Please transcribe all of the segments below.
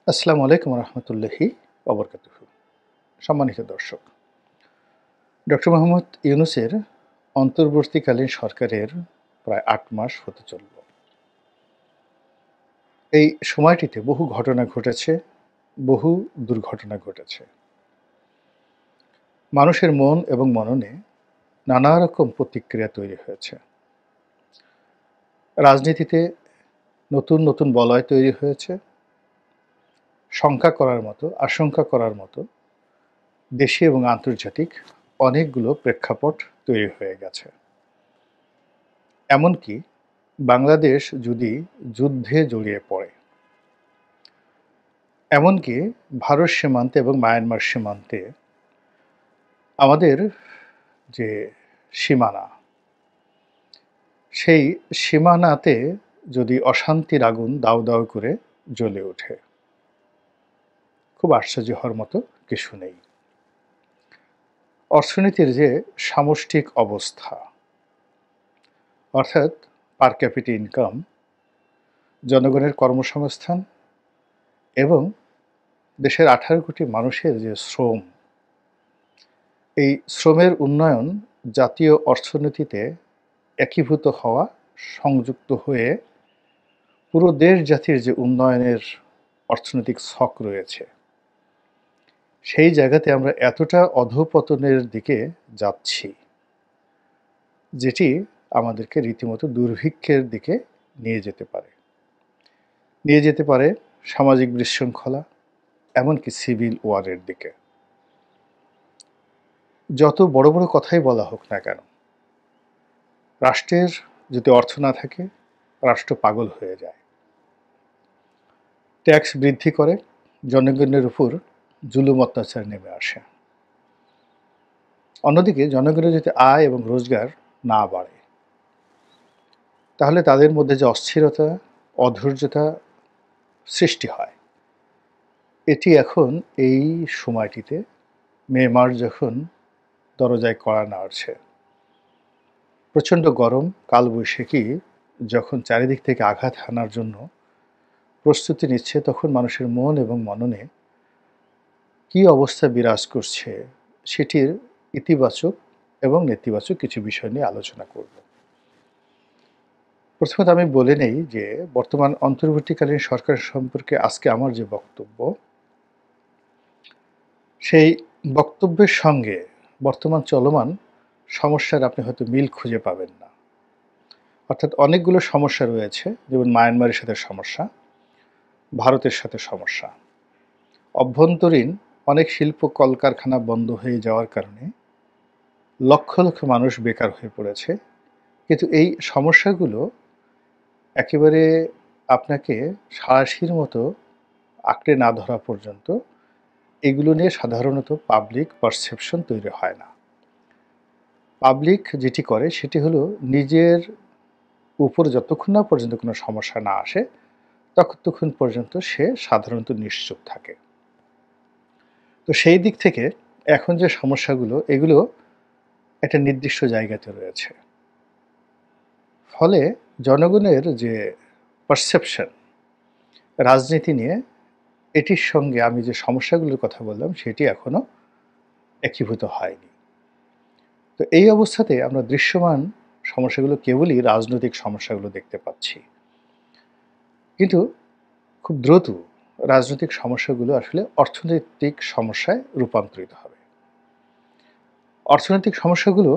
আসসালামু আলাইকুম রহমতুল্লাহি ওবরকাতুহু। সম্মানিত দর্শক, ডক্টর মোহাম্মদ ইউনূসের অন্তর্বর্তীকালীন সরকারের প্রায় ৮ মাস হতে চলল। এই সময়টিতে বহু ঘটনা ঘটেছে, বহু দুর্ঘটনা ঘটেছে। মানুষের মন এবং মননে নানা রকম প্রতিক্রিয়া তৈরি হয়েছে। রাজনীতিতে নতুন নতুন বলয় তৈরি হয়েছে। আশঙ্কা করার মতো দেশি এবং আন্তর্জাতিক অনেকগুলো প্রেক্ষাপট তৈরি হয়ে গেছে। এমনকি বাংলাদেশ যদি যুদ্ধে জড়িয়ে পড়ে, এমনকি ভারত সীমান্তে এবং মায়ানমার সীমান্তে আমাদের যে সীমানা, সেই সীমানাতে যদি অশান্তির আগুন দাউ দাউ করে জ্বলে ওঠে, খুব আশ্চর্য হওয়ার মতো কিছু নেই। অর্থনীতির যে সামষ্টিক অবস্থা, অর্থাৎ পার ক্যাপিটা ইনকাম, জনগণের কর্মসংস্থান এবং দেশের ১৮ কোটি মানুষের যে শ্রম, এই শ্রমের উন্নয়ন জাতীয় অর্থনীতিতে একীভূত হওয়া, সংযুক্ত হয়ে পুরো দেশ জাতির যে উন্নয়নের অর্থনৈতিক ছক রয়েছে, সেই জায়গাতে আমরা এতটা অধঃপতনের দিকে যাচ্ছি, যেটি আমাদেরকে রীতিমতো দুর্ভিক্ষের দিকে নিয়ে যেতে পারে সামাজিক বিশৃঙ্খলা, এমনকি সিভিল ওয়ারের দিকে। যত বড় বড় কথাই বলা হোক না কেন, রাষ্ট্রের যদি অর্থ না থাকে, রাষ্ট্র পাগল হয়ে যায়। ট্যাক্স বৃদ্ধি করে জনগণের উপর জুলুম অত্যাচার নেমে আসে। অন্যদিকে জনগণের যদি আয় এবং রোজগার না বাড়ে, তাহলে তাদের মধ্যে যে অস্থিরতা, অধৈর্যতা সৃষ্টি হয়, এটি এখন এই সময়টিতে মে মাস যখন দরজায় কড়া নাড়ছে, প্রচণ্ড গরম, কালবৈশাখী যখন চারিদিক থেকে আঘাত হানার জন্য প্রস্তুতি নিচ্ছে, তখন মানুষের মন এবং মননে কী অবস্থা বিরাজ করছে, সেটির ইতিবাচক এবং নেতিবাচক কিছু বিষয় নিয়ে আলোচনা করব। প্রথমত আমি বলে নেই যে বর্তমান অন্তর্বর্তীকালীন সরকার সম্পর্কে আজকে আমার যে বক্তব্য, সেই বক্তব্যের সঙ্গে বর্তমান চলমান সমস্যার আপনি হয়তো মিল খুঁজে পাবেন না। অর্থাৎ অনেকগুলো সমস্যা রয়েছে, যেমন মায়ানমারের সাথে সমস্যা, ভারতের সাথে সমস্যা, অভ্যন্তরীণ অনেক শিল্প কলকারখানা বন্ধ হয়ে যাওয়ার কারণে লক্ষ লক্ষ মানুষ বেকার হয়ে পড়েছে। কিন্তু এই সমস্যাগুলো একেবারে আপনাকে সাঁড়াশির মতো আঁকড়ে না ধরা পর্যন্ত এগুলো নিয়ে সাধারণত পাবলিক পারসেপশন তৈরি হয় না। পাবলিক যেটি করে সেটি হলো নিজের উপর যতক্ষণ না পর্যন্ত কোনো সমস্যা না আসে, ততক্ষণ পর্যন্ত সে সাধারণত নিশ্চুপ থাকে। তো সেই দিক থেকে এখন যে সমস্যাগুলো, এগুলো একটা নির্দিষ্ট জায়গাতে রয়েছে। ফলে জনগণের যে পারসেপশন রাজনীতি নিয়ে, এটির সঙ্গে আমি যে সমস্যাগুলোর কথা বললাম, সেটি এখনো একীভূত হয়নি। তো এই অবস্থাতে আমরা দৃশ্যমান সমস্যাগুলো কেবলই রাজনৈতিক সমস্যাগুলো দেখতে পাচ্ছি। কিন্তু খুব দ্রুত রাজনৈতিক সমস্যাগুলো আসলে অর্থনৈতিক সমস্যায় রূপান্তরিত হবে। অর্থনৈতিক সমস্যাগুলো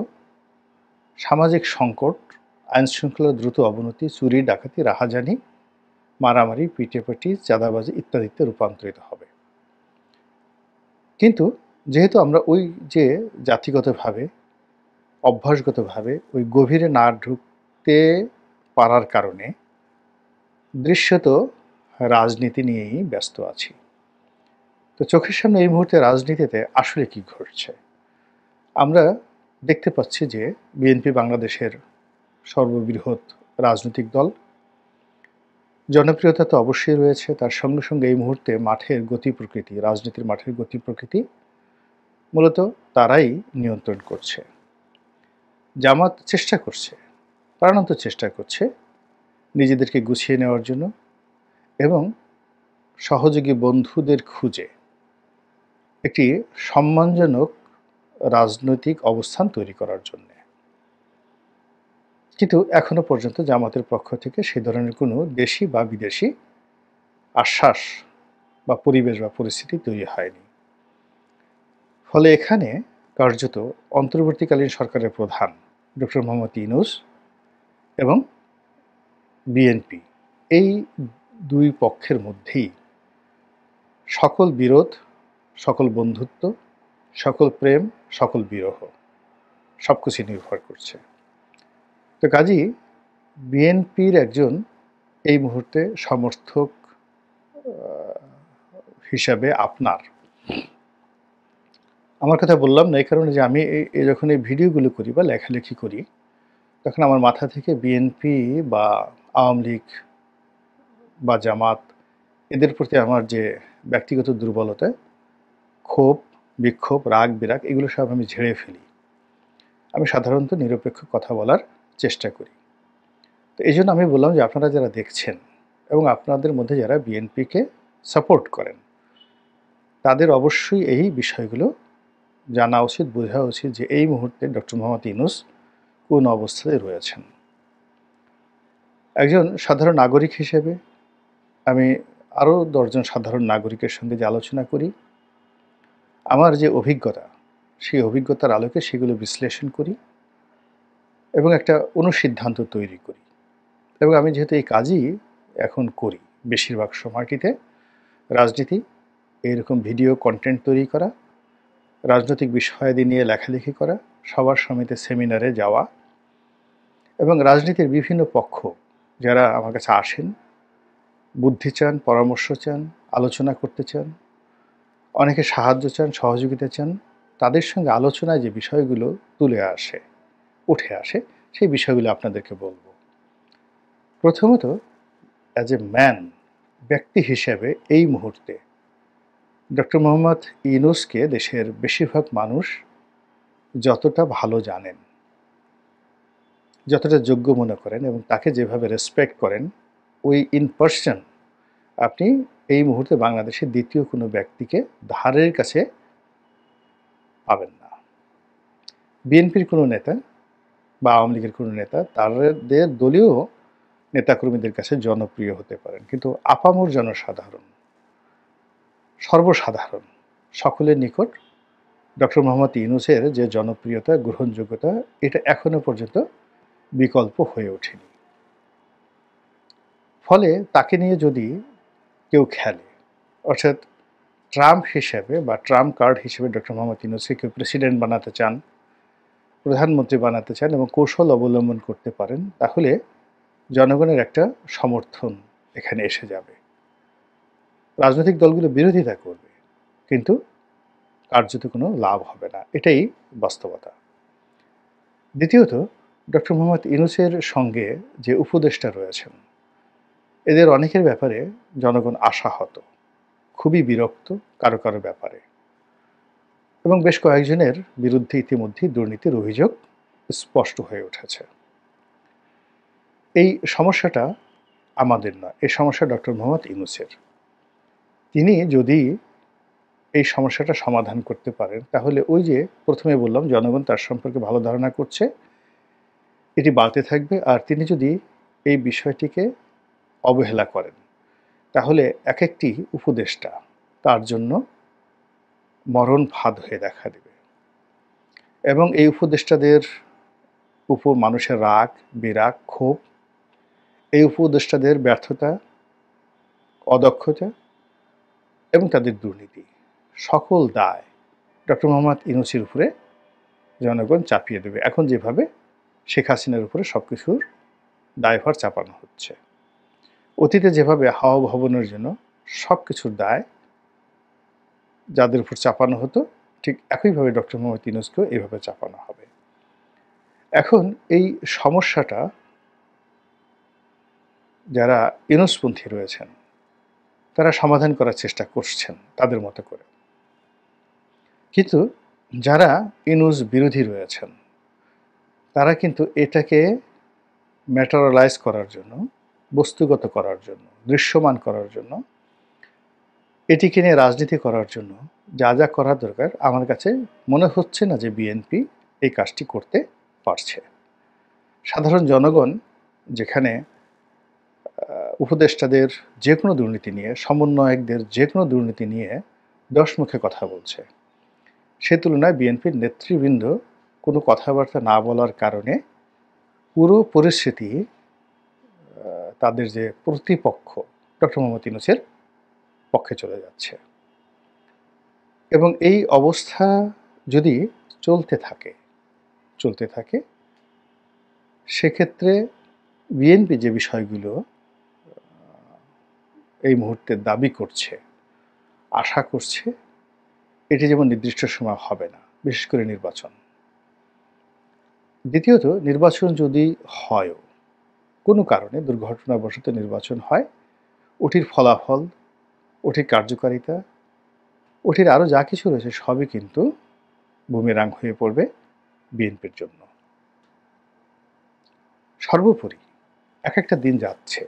সামাজিক সংকট, আইনশৃঙ্খলার দ্রুত অবনতি, চুরি, ডাকাতি, রাহাজানি, মারামারি, পিটাপাটি, চাঁদাবাজি ইত্যাদিতে রূপান্তরিত হবে। কিন্তু যেহেতু আমরা ওই যে জাতিগতভাবে, অভ্যাসগতভাবে ওই গভীরে না ঢুকতে পারার কারণে দৃশ্যত রাজনীতি নিয়েই ব্যস্ত আছি। তো চোখের সামনে এই মুহূর্তে রাজনীতিতে আসলে কি ঘটছে? আমরা দেখতে পাচ্ছি যে বিএনপি বাংলাদেশের সর্ববৃহৎ রাজনৈতিক দল। জনপ্রিয়তা তো অবশ্যই রয়েছে, তার সঙ্গে সঙ্গে এই মুহূর্তে মাঠের গতি প্রকৃতি, রাজনীতির মাঠের গতি প্রকৃতি মূলত তারাই নিয়ন্ত্রণ করছে। জামাত চেষ্টা করছে, প্রাণান্ত চেষ্টা করছে নিজেদেরকে গুছিয়ে নেওয়ার জন্য এবং সহযোগী বন্ধুদের খুঁজে একটি সম্মানজনক রাজনৈতিক অবস্থান তৈরি করার জন্য। কিন্তু এখনো পর্যন্ত জামাতের পক্ষ থেকে সে ধরনের কোনো দেশি বা বিদেশি আশ্বাস বা পরিবেশ বা পরিস্থিতি তৈরি হয়নি। ফলে এখানে কার্যত অন্তর্বর্তীকালীন সরকারের প্রধান ডক্টর মোহাম্মদ ইউনূস এবং বিএনপি, এই দুই পক্ষের মধ্যেই সকল বিরোধ, সকল বন্ধুত্ব, সকল প্রেম, সকল বিরহ সবকিছু নির্ভর করছে। তো কাজেই বিএনপির একজন এই মুহূর্তে সমর্থক হিসাবে আমার কথা বললাম না এই কারণে যে আমি যখন এই ভিডিওগুলো করি বা লেখালেখি করি, তখন আমার মাথা থেকে বিএনপি বা আওয়ামী লীগ বা জামাত এদের প্রতি আমার যে ব্যক্তিগত দুর্বলতা, ক্ষোভ, বিক্ষোভ, রাগ বিরাগ এগুলো সব আমি ঝেড়ে ফেলি। আমি সাধারণত নিরপেক্ষ কথা বলার চেষ্টা করি। তো এই জন্য আমি বললাম যে আপনারা যারা দেখছেন এবং আপনাদের মধ্যে যারা বিএনপিকে সাপোর্ট করেন, তাদের অবশ্যই এই বিষয়গুলো জানা উচিত, বোঝা উচিত যে এই মুহূর্তে ডক্টর মোহাম্মদ ইউনূস কোন অবস্থায় রয়েছেন। একজন সাধারণ নাগরিক হিসেবে আমি আরও ১০ জন সাধারণ নাগরিকের সঙ্গে যে আলোচনা করি, আমার যে অভিজ্ঞতা, সেই অভিজ্ঞতার আলোকে সেগুলো বিশ্লেষণ করি এবং একটা অনুসিদ্ধান্ত তৈরি করি। এবং আমি যেহেতু এই কাজই এখন করি বেশিরভাগ সময়টিতে, রাজনীতি, এইরকম ভিডিও কন্টেন্ট তৈরি করা, রাজনৈতিক বিষয়াদি নিয়ে লেখালেখি করা, সবার সমিতি সেমিনারে যাওয়া এবং রাজনীতির বিভিন্ন পক্ষ যারা আমার কাছে আসেন, বুদ্ধি চান, পরামর্শ চান, আলোচনা করতে চান, অনেকে সাহায্য চান, সহযোগিতা চান, তাদের সঙ্গে আলোচনায় যে বিষয়গুলো উঠে আসে সেই বিষয়গুলো আপনাদেরকে বলবো। প্রথমত, অ্যাজ এ ম্যান, ব্যক্তি হিসেবে এই মুহূর্তে ডক্টর মোহাম্মদ ইউনূসকে দেশের বেশিরভাগ মানুষ যতটা ভালো জানেন, যতটা যোগ্য মনে করেন এবং তাকে যেভাবে রেসপেক্ট করেন, ওই ইন পার্সন আপনি এই মুহূর্তে বাংলাদেশের দ্বিতীয় কোনো ব্যক্তিকে ধারের কাছে পাবেন না। বিএনপির কোনো নেতা বা আওয়ামী লীগের কোনো নেতা তাদের দলীয় নেতাকর্মীদের কাছে জনপ্রিয় হতে পারেন, কিন্তু আপামর জনসাধারণ, সর্বসাধারণ সকলের নিকট ডক্টর মোহাম্মদ ইউনূসের যে জনপ্রিয়তা, গ্রহণযোগ্যতা, এটা এখনো পর্যন্ত বিকল্প হয়ে ওঠেনি। ফলে তাকে নিয়ে যদি কেউ খেলে, অর্থাৎ ট্রাম্প হিসেবে বা ট্রাম্প কার্ড হিসেবে ডক্টর মোহাম্মদ ইউনূসকে কেউ প্রেসিডেন্ট বানাতে চান, প্রধানমন্ত্রী বানাতে চান এবং কৌশল অবলম্বন করতে পারেন, তাহলে জনগণের একটা সমর্থন এখানে এসে যাবে। রাজনৈতিক দলগুলো বিরোধিতা করবে, কিন্তু কার্যত কোনো লাভ হবে না, এটাই বাস্তবতা। দ্বিতীয়ত, ডক্টর মোহাম্মদ ইউনূসের সঙ্গে যে উপদেষ্টা রয়েছেন, এদের অনেকের ব্যাপারে জনগণ আশাহত, খুবই বিরক্ত কারো কারো ব্যাপারে, এবং বেশ কয়েকজনের বিরুদ্ধে ইতিমধ্যেই দুর্নীতির অভিযোগ স্পষ্ট হয়ে উঠেছে। এই সমস্যাটা আমাদের নয়, এই সমস্যা ডক্টর মোহাম্মদ ইউনূসের। তিনি যদি এই সমস্যাটা সমাধান করতে পারেন, তাহলে ওই যে প্রথমে বললাম জনগণ তার সম্পর্কে ভালো ধারণা করছে, এটি বাড়তে থাকবে। আর তিনি যদি এই বিষয়টিকে অবহেলা করেন, তাহলে এক একটি উপদেষ্টা তার জন্য মরণ ফাঁদ হয়ে দেখা দেবে এবং এই উপদেষ্টাদের উপর মানুষের রাগ, বিরাগ, ক্ষোভ, এই উপদেষ্টাদের ব্যর্থতা, অদক্ষতা এবং তাদের দুর্নীতি, সকল দায় ডক্টর মোহাম্মদ ইউনূসের উপরে জনগণ চাপিয়ে দেবে। এখন যেভাবে শেখ হাসিনার উপরে সব কিছুর দায়ভার চাপানো হচ্ছে, অতীতে যেভাবে হাওয়া ভবনের জন্য সব কিছুর দায় যাদের উপর চাপানো হতো, ঠিক একইভাবে ডক্টর মোহাম্মদ ইউনূসকেও এইভাবে চাপানো হবে। এখন এই সমস্যাটা যারা ইউনূসপন্থী রয়েছেন তারা সমাধান করার চেষ্টা করছেন তাদের মতো করে, কিন্তু যারা ইউনূস বিরোধী রয়েছেন তারা কিন্তু এটাকে ম্যাটেরিয়ালাইজ করার জন্য, বস্তুগত করার জন্য, দৃশ্যমান করার জন্য এটিকে নিয়ে রাজনীতি করার জন্য যা যা করার দরকার আমার কাছে মনে হচ্ছে না যে বিএনপি এই কাজটি করতে পারছে। সাধারণ জনগণ যেখানে উপদেষ্টাদের যে কোনো দুর্নীতি নিয়ে, সমন্বয়কদের যে কোনো দুর্নীতি নিয়ে দশমুখে কথা বলছে, সে তুলনায় বিএনপির নেতৃবৃন্দ কোনো কথাবার্তা না বলার কারণে পুরো পরিস্থিতি তাদের যে প্রতিপক্ষ ডক্টর মোহাম্মদ ইউনূসের পক্ষে চলে যাচ্ছে। এবং এই অবস্থা যদি চলতে থাকে সেক্ষেত্রে বিএনপি যে বিষয়গুলো এই মুহূর্তে দাবি করছে, আশা করছে, এটি যেমন নির্দিষ্ট সময় হবে না, বিশেষ করে নির্বাচন। দ্বিতীয়ত, নির্বাচন যদি হয়ও, কোনো কারণে দুর্ঘটনাবশত নির্বাচন হয়, ওটির ফলাফল, ওটির কার্যকারিতা, ওটির আরও যা কিছু রয়েছে সবই কিন্তু বুমেরাং হয়ে পড়বে বিএনপির জন্য। সর্বোপরি এক একটা দিন যাচ্ছে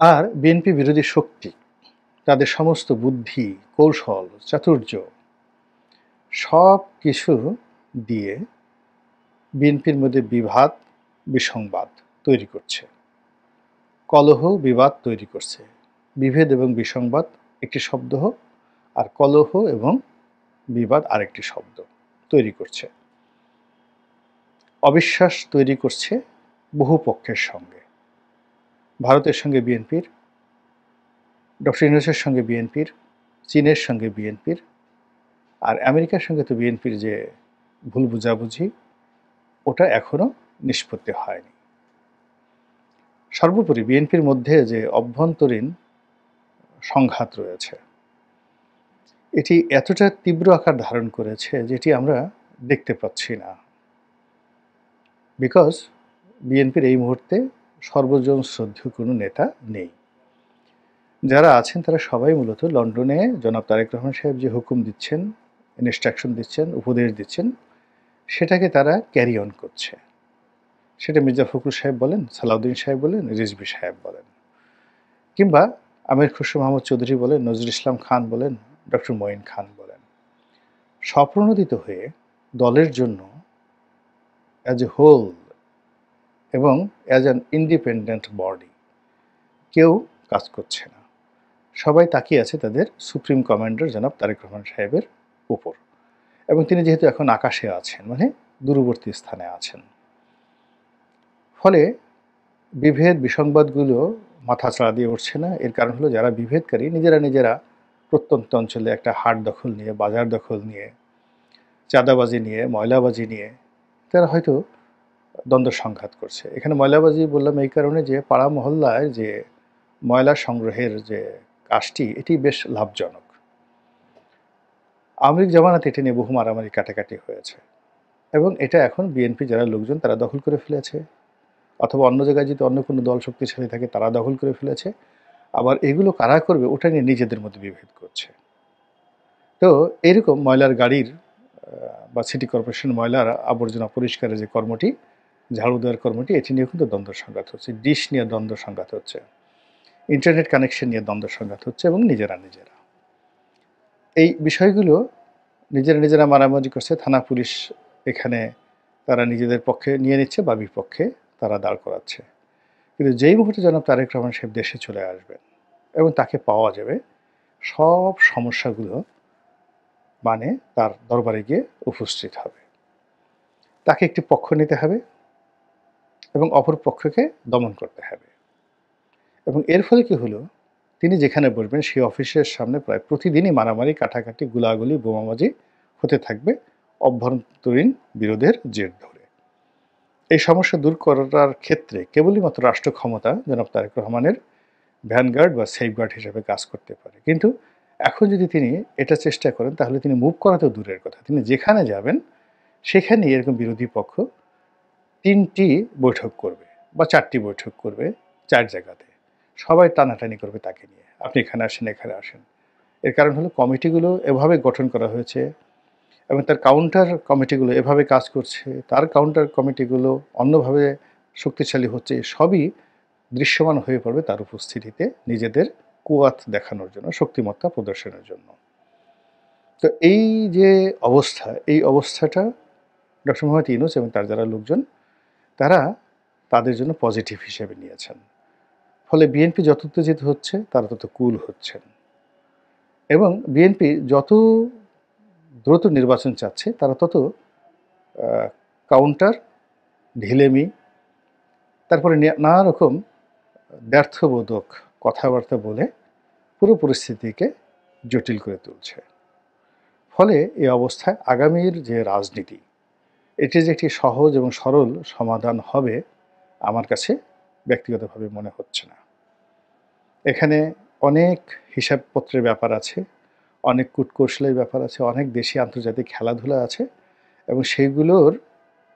আর বিএনপি বিরোধী শক্তি তাদের সমস্ত বুদ্ধি, কৌশল, চাতুর্য সব কিছু দিয়ে বিএনপির মধ্যে বিভাদ, বিসংবাদ তৈরি করছে, কলহ, বিবাদ তৈরি করছে। বিভেদ এবং বিসংবাদ একটি শব্দ হোক, আর কলহ এবং বিবাদ আরেকটি শব্দ তৈরি করছে। অবিশ্বাস তৈরি করছে বহু পক্ষের সঙ্গে, ভারতের সঙ্গে বিএনপির, ডক্টর ইউনূসের সঙ্গে বিএনপির, চীনের সঙ্গে বিএনপির, আর আমেরিকার সঙ্গে তো বিএনপির যে ভুল বুঝাবুঝি ওটা এখনো নিষ্পত্তি হয়নি। সর্বোপরি বিএনপির মধ্যে যে অভ্যন্তরীণ সংঘাত রয়েছে এটি এতটা তীব্র আকার ধারণ করেছে যেটি আমরা দেখতে পাচ্ছি না। বিকজ বিএনপির এই মুহূর্তে সর্বজন শ্রদ্ধেয় কোনো নেতা নেই। যারা আছেন তারা সবাই মূলত লন্ডনে জনাব তারেক রহমান সাহেব যে হুকুম দিচ্ছেন, ইনস্ট্রাকশন দিচ্ছেন, উপদেশ দিচ্ছেন, সেটাকে তারা ক্যারি অন করছে। সেটা মির্জা ফখরুল সাহেব বলেন, সালাউদ্দিন সাহেব বলেন, রিজভী সাহেব বলেন, কিংবা আমির খসরু মাহমুদ চৌধুরী বলেন, নজরুল ইসলাম খান বলেন, ডক্টর মঈন খান বলেন। স্বপ্রণোদিত হয়ে দলের জন্য অ্যাজ এ হোল এবং অ্যাজ অ্যান ইন্ডিপেন্ডেন্ট বডি কেউ কাজ করছে না। সবাই তাকিয়ে আছে তাদের সুপ্রিম কমান্ডার জনাব তারেক রহমান সাহেবের উপর, এবং তিনি যেহেতু এখন আকাশে আছেন, মানে দূরবর্তী স্থানে আছেন, ফলে বিভেদ বিসংবাদগুলো মাথাচাড়া দিয়ে উঠছে না। এর কারণ হলো যারা বিভেদকারী নিজেরা প্রত্যন্ত অঞ্চলে একটা হাট দখল নিয়ে, বাজার দখল নিয়ে, চাঁদাবাজি নিয়ে, ময়লাবাজি নিয়ে তারা হয়তো দ্বন্দ্ব সংঘাত করছে। এখানে ময়লাবাজি বললাম এই কারণে যে পাড়া মহল্লায় যে ময়লা সংগ্রহের যে কাজটি এটি বেশ লাভজনক। আওয়ামী লীগ জামানাতে এটি নিয়ে বহু মারামারি কাটাকাটি হয়েছে, এবং এটা এখন বিএনপি যারা লোকজন তারা দখল করে ফেলেছে, অথবা অন্য জায়গায় যদি অন্য কোনো দল শক্তিশালী থাকে তারা দখল করে ফেলেছে। আবার এগুলো কারা করবে ওটা নিয়ে নিজেদের মধ্যে বিভেদ করছে। তো এরকম ময়লার গাড়ির বা সিটি কর্পোরেশন ময়লার আবর্জনা পরিষ্কারের যে কর্মটি, ঝাড়ু দেওয়ার কর্মটি, এটি নিয়ে কিন্তু দ্বন্দ্ব সংঘাত হচ্ছে, ডিশ নিয়ে দ্বন্দ্ব সংঘাত হচ্ছে, ইন্টারনেট কানেকশন নিয়ে দ্বন্দ্ব সংঘাত হচ্ছে, এবং নিজেরা এই বিষয়গুলো নিজেরা মারামারি করছে। থানা পুলিশ এখানে তারা নিজেদের পক্ষে নিয়ে নিচ্ছে বা বিপক্ষে তারা দাঁড় করাচ্ছে। কিন্তু যেই মুহূর্তে জনাব তারেক রহমান সাহেব দেশে চলে আসবেন এবং তাকে পাওয়া যাবে, সব সমস্যাগুলো মানে তার দরবারে গিয়ে উপস্থিত হবে। তাকে একটি পক্ষ নিতে হবে এবং অপর পক্ষকে দমন করতে হবে। এবং এর ফলে কি হলো, তিনি যেখানে বসবেন সেই অফিসের সামনে প্রায় প্রতিদিনই মারামারি, কাটাকাটি, গুলাগুলি, বোমাবাজি হতে থাকবে অভ্যন্তরীণ বিরোধের জের ধরে। এই সমস্যা দূর করার ক্ষেত্রে কেবলই মাত্র রাষ্ট্র ক্ষমতা জনাব তারেক রহমানের ভ্যানগার্ড বা সেফগার্ড হিসেবে কাজ করতে পারে। কিন্তু এখন যদি তিনি এটা চেষ্টা করেন তাহলে তিনি মুভ করা তো দূরের কথা, তিনি যেখানে যাবেন সেখানে এরকম বিরোধী পক্ষ 3টি বৈঠক করবে বা 4টি বৈঠক করবে 4 জায়গাতে, সবাই টানাটানি করবে তাকে নিয়ে, আপনি এখানে আসেন, এখানে আসেন। এর কারণ হলো কমিটিগুলো এভাবে গঠন করা হয়েছে এবং তার কাউন্টার কমিটিগুলো এভাবে কাজ করছে, তার কাউন্টার কমিটিগুলো অন্যভাবে শক্তিশালী হচ্ছে। সবই দৃশ্যমান হয়ে পড়বে তার উপস্থিতিতে নিজেদের কুয়াত দেখানোর জন্য, শক্তিমত্তা প্রদর্শনের জন্য। তো এই যে অবস্থা, এই অবস্থাটা ডক্টর মোহাম্মদ ইউনূস এবং তার যারা লোকজন তারা তাদের জন্য পজিটিভ হিসেবে নিয়েছেন। ফলে বিএনপি যত উত্তেজিত হচ্ছে তারা তত কুল হচ্ছেন এবং বিএনপি যত দ্রুত নির্বাচন চাচ্ছে তারা তত কাউন্টার, ঢিলেমি, তারপরে নানা রকম ব্যর্থবোধক কথাবার্তা বলে পুরো পরিস্থিতিকে জটিল করে তুলছে। ফলে এই অবস্থায় আগামীর যে রাজনীতি, এটি যে একটি সহজ এবং সরল সমাধান হবে আমার কাছে ব্যক্তিগতভাবে মনে হচ্ছে না। এখানে অনেক হিসাবপত্রের ব্যাপার আছে, অনেক কূটকৌশলের ব্যাপার আছে, অনেক দেশি আন্তর্জাতিক খেলাধুলা আছে এবং সেইগুলোর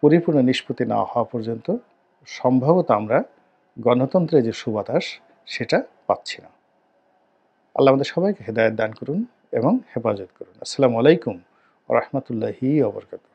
পরিপূর্ণ নিষ্পত্তি না হওয়া পর্যন্ত সম্ভবত আমরা গণতন্ত্রের যে সুবাতাস সেটা পাচ্ছি না। আল্লাহ আমাদের সবাইকে হেদায়েত দান করুন এবং হেফাজত করুন। আসসালামু আলাইকুম ওয়া রাহমাতুল্লাহি ওয়া বারাকাতুহু।